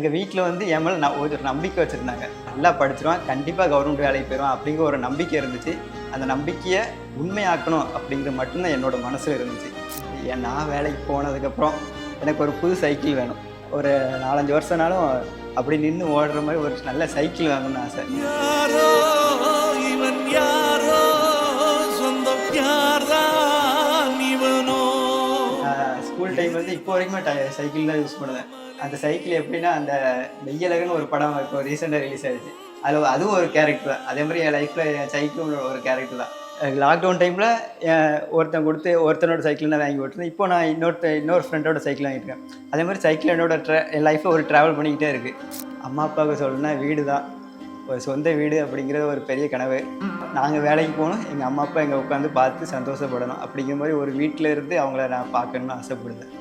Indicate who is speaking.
Speaker 1: எங்கள் வீட்டில் வந்து என் மேலே நான் ஒரு நம்பிக்கை வச்சுருந்தாங்க. நல்லா படிச்சிருவான், கண்டிப்பாக கவர்மெண்ட் வேலைக்கு போயிடுவான் அப்படிங்கிற ஒரு நம்பிக்கை இருந்துச்சு. அந்த நம்பிக்கையை உண்மையாக்கணும் அப்படிங்கிற மட்டும்தான் என்னோடய மனசில் இருந்துச்சு. நான் வேலைக்கு போனதுக்கப்புறம் எனக்கு ஒரு புது சைக்கிள் வேணும். ஒரு 4-5 வருஷம்னாலும் அப்படி நின்று ஓடுற மாதிரி ஒரு நல்ல சைக்கிள் வாங்கணும்னு ஆசை.
Speaker 2: யாரோ இவன் யாரோ சொந்தம் யார்தான் இவனோ.
Speaker 1: ஸ்கூல் டைம் வந்து இப்போ வரைக்குமே சைக்கிள் தான் யூஸ் பண்ணுவேன். அந்த சைக்கிள் எப்படின்னா, அந்த மெய்யழகுன்னு ஒரு படம் இப்போ ரீசெண்டாக ரிலீஸ் ஆகிடுச்சு. அதுவும் ஒரு கேரக்டர் தான். அதே மாதிரி என் லைஃப்பில் என் சைக்கிளும் ஒரு கேரக்டர் தான். லாக்டவுன் டைமில் ஒருத்தன் கொடுத்து ஒருத்தனோட சைக்கிள் நான் வாங்கி ஓட்டுறேன். இப்போ நான் இன்னொரு ஃப்ரெண்டோட சைக்கிள் வாங்கியிருக்கேன். அதே மாதிரி சைக்கிள் என் லைஃப்பில் ஒரு ட்ராவல் பண்ணிக்கிட்டே இருக்குது. அம்மா அப்பாவுக்கு சொல்லணும்னா வீடு தான், ஒரு சொந்த வீடு அப்படிங்கிறது ஒரு பெரிய கனவு. நாங்கள் வேலைக்கு போகணும், எங்கள் அம்மா அப்பா எங்கள் உட்காந்து பார்த்து சந்தோஷப்படணும் அப்படிங்கிற மாதிரி ஒரு வீட்டில் இருந்து அவங்கள நான் பார்க்கணுன்னு ஆசைப்படுவேன்.